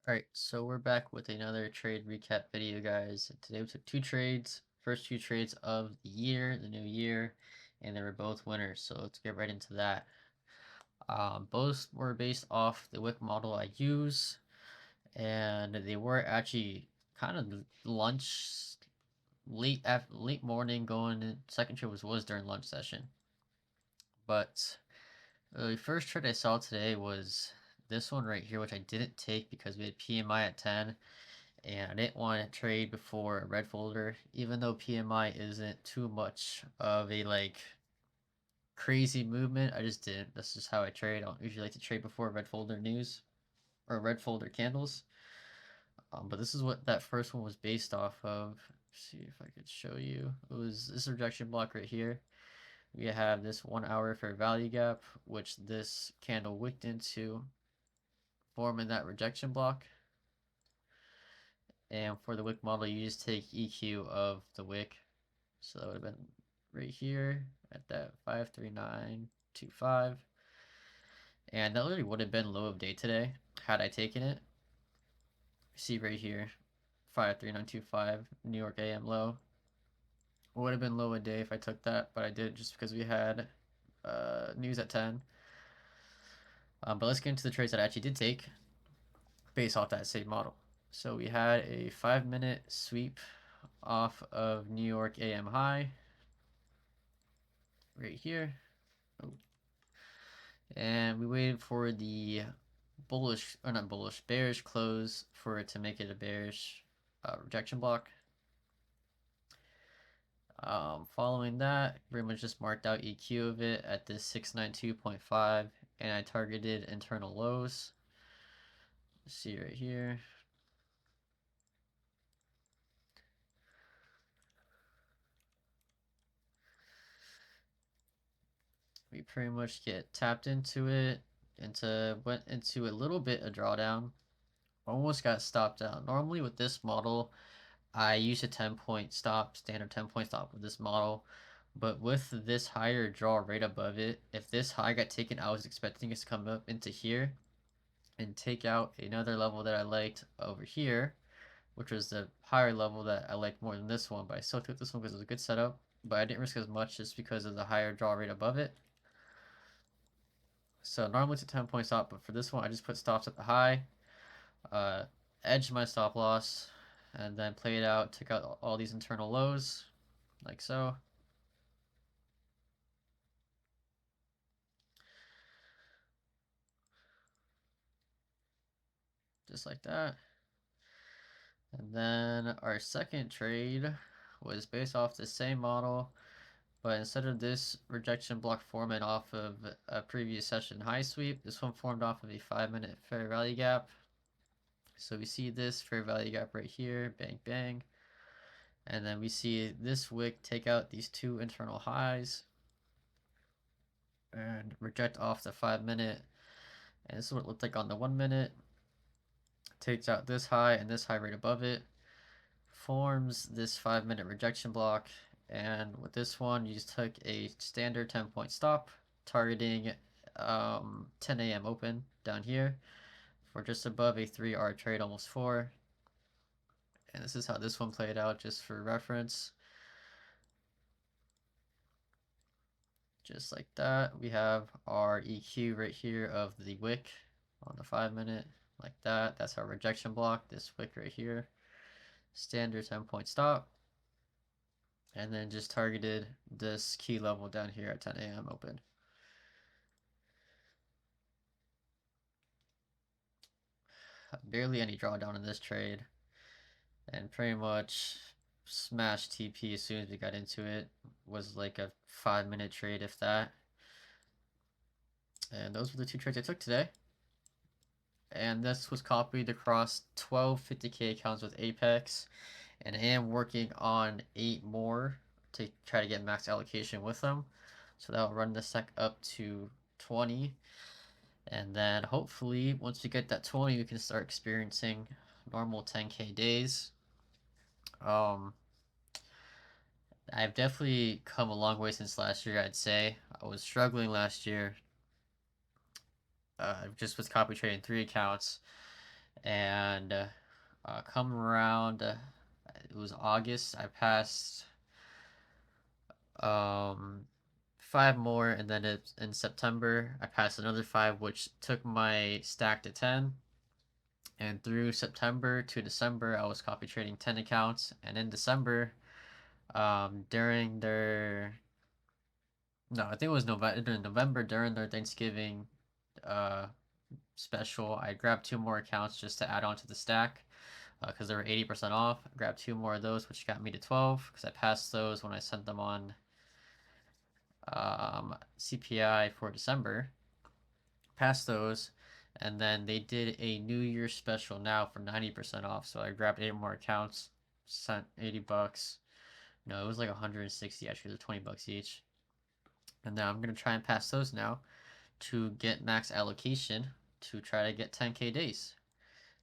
Alright, so we're back with another trade recap video, guys. Today we took two trades, first two trades of the year, the new year, and they were both winners, so let's get right into that. Both were based off the wick model I use, and they were actually kind of lunch, late morning going, second trade was during lunch session. But the first trade I saw today was this one right here, which I didn't take because we had PMI at 10. And I didn't want to trade before a red folder, even though PMI isn't too much of a crazy movement. I just didn't. This is how I trade. I don't usually like to trade before red folder news or red folder candles. But this is what that first one was based off of. Let's see if I could show you. It was this rejection block right here. We have this 1 hour fair value gap, which this candle wicked into, forming that rejection block. And for the wick model, you just take EQ of the wick. So that would have been right here at that 53925. And that literally would have been low of day today had I taken it. See right here, 53925, New York AM low. Would have been low of day if I took that, but I did just because we had news at 10. But let's get into the trades that I actually did take based off that same model. So we had a 5-minute sweep off of New York AM high right here. Oh. And we waited for the bullish, or not bullish, bearish close for it to make it a bearish rejection block. Following that, pretty much just marked out EQ of it at this 692.5, and I targeted internal lows. See right here. We pretty much get tapped into it, went into a little bit of drawdown. Almost got stopped out. Normally with this model, I use a 10-point stop, standard 10-point stop with this model. But with this higher draw right above it, if this high got taken, I was expecting it to come up into here and take out another level that I liked over here, which was the higher level that I liked more than this one. But I still took this one because it was a good setup. But I didn't risk as much just because of the higher draw rate above it. So normally it's a 10-point stop, but for this one, I just put stops at the high, uh, edged my stop loss, and then played out, took out all these internal lows, like so. Just like that. And then our second trade was based off the same model, but instead of this rejection block forming off of a previous session high sweep, this one formed off of a 5-minute fair value gap. So we see this fair value gap right here, bang, bang. And then we see this wick take out these two internal highs and reject off the 5-minute. And this is what it looked like on the 1-minute. Takes out this high and this high right above it. Forms this 5-minute rejection block, and with this one you just took a standard 10-point stop targeting 10 a.m. open down here for just above a 3R trade, almost 4. And this is how this one played out, just for reference. Just like that, we have our EQ right here of the wick on the 5-minute, like that. That's our rejection block, this wick right here. Standard 10-point stop. And then just targeted this key level down here at 10 a.m. open. Barely any drawdown in this trade, and pretty much smashed TP as soon as we got into it. Was like a 5-minute trade, if that. And those were the two trades I took today. And this was copied across 12 50K accounts with Apex, and I am working on 8 more to try to get max allocation with them. So that'll run the sec up to 20. And then hopefully once we get that 20, we can start experiencing normal 10K days. I've definitely come a long way since last year, I'd say. I was struggling last year, just with copy trading 3 accounts, and And come around, it was August. I passed um, five more, and then in September I passed another five, which took my stack to 10. And through September to December, I was copy trading 10 accounts. And in December, during their no, I think it was November during their Thanksgiving uh, special, I grabbed two more accounts just to add on to the stack because they were 80% off. I grabbed two more of those, which got me to 12 because I passed those when I sent them on CPI for December. Passed those, and then they did a New Year special now for 90% off. So I grabbed eight more accounts, sent $80. No, it was like 160 actually. They're $20 each. And now I'm gonna try and pass those now to get max allocation to try to get 10K days.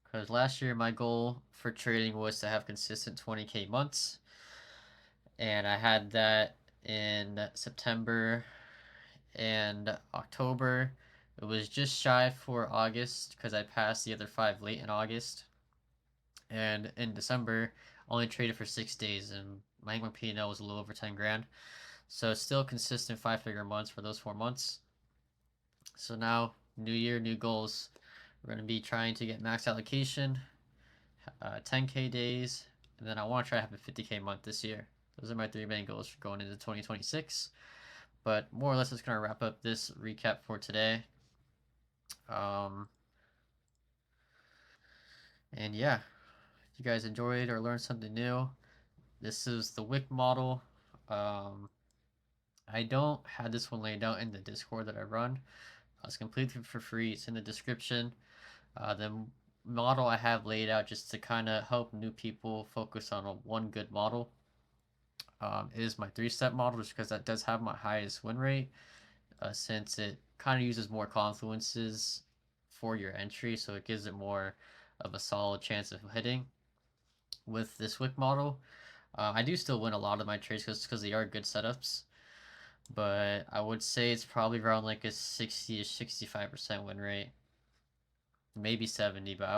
Because last year my goal for trading was to have consistent 20K months, and I had that in September and October. It was just shy for August because I passed the other five late in August, and in December only traded for 6 days, and my income P&L was a little over 10 grand. So still consistent five-figure months for those 4 months. So now, new year, new goals. We're going to be trying to get max allocation, 10K days, and then I want to try to have a 50K month this year. Those are my three main goals for going into 2026. But more or less, that's going to wrap up this recap for today. Um, and yeah, if you guys enjoyed or learned something new, this is the Wick model. I don't have this one laid out in the Discord that I run. It's completely for free. It's in the description. The model I have laid out just to kind of help new people focus on one good model is my three-step model, just because that does have my highest win rate, since it kind of uses more confluences for your entry, so it gives it more of a solid chance of hitting. With this Wick model, I do still win a lot of my trades because they are good setups, but I would say it's probably around like a 60 to 65% win rate, maybe 70, but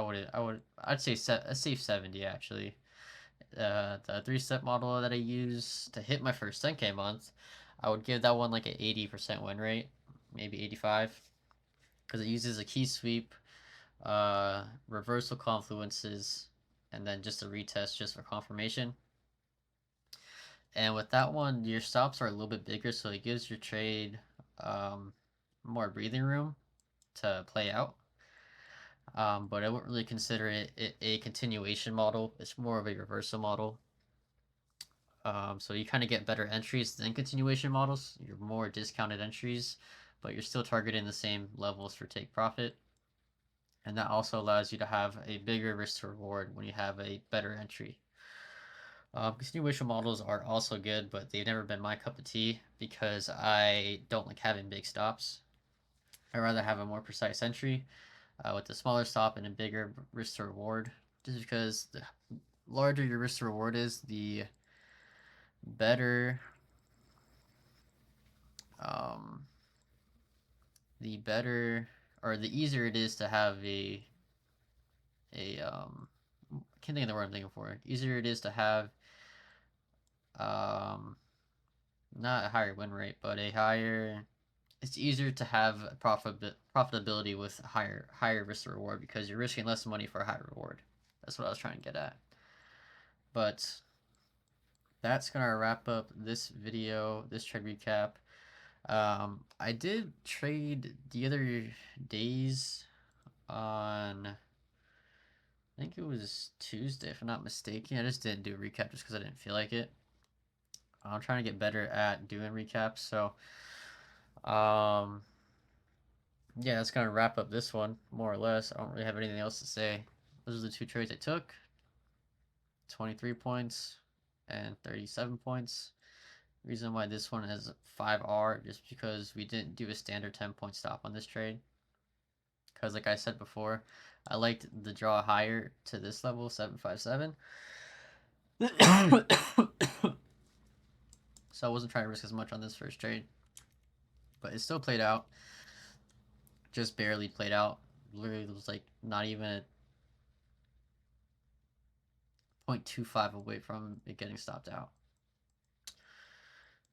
I'd say a safe 70 actually. The three-step model that I use to hit my first 10K month, I would give that one like an 80% win rate, maybe 85, because it uses a key sweep, reversal confluences, and then just a retest just for confirmation. And with that one, your stops are a little bit bigger, so it gives your trade more breathing room to play out. But I wouldn't really consider it a continuation model. It's more of a reversal model. So you kind of get better entries than continuation models. You're more discounted entries, but you're still targeting the same levels for take profit. And that also allows you to have a bigger risk to reward when you have a better entry. Continuation models are also good, but they've never been my cup of tea because I don't like having big stops. I'd rather have a more precise entry with a smaller stop and a bigger risk to reward. Just because the larger your risk to reward is, better um, the better or the easier it is to have a I can't think of the word I'm thinking for. Easier it is to have um not a higher win rate, but a higher. It's easier to have profitability with higher risk to reward because you're risking less money for a higher reward. That's what I was trying to get at. But that's gonna wrap up this video, this trade recap. I did trade the other days on, I think it was Tuesday, if I'm not mistaken. I just didn't do a recap just because I didn't feel like it. I'm trying to get better at doing recaps, so um, yeah, that's gonna wrap up this one more or less. I don't really have anything else to say. Those are the two trades I took: 23 points and 37 points. Reason why this one has 5R just because we didn't do a standard 10-point stop on this trade. Because like I said before, I liked the draw higher to this level, 757. So I wasn't trying to risk as much on this first trade. But it still played out. Just barely played out. Literally, it was like not even 0.25 away from it getting stopped out.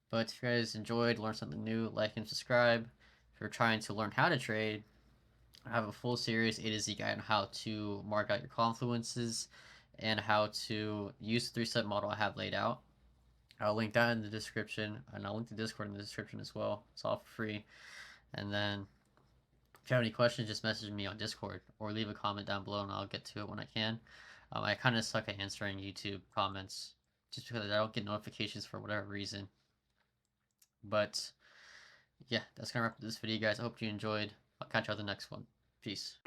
But if you guys enjoyed, learned something new, like and subscribe. If you're trying to learn how to trade, I have a full series A to Z guide on how to mark out your confluences and how to use the 3-step model I have laid out. I'll link that in the description, and I'll link the Discord in the description as well. It's all for free. And then if you have any questions, just message me on Discord or leave a comment down below and I'll get to it when I can. I kind of suck at answering YouTube comments just because I don't get notifications for whatever reason. But yeah, that's gonna wrap up this video, guys. I hope you enjoyed. I'll catch you on the next one. Peace.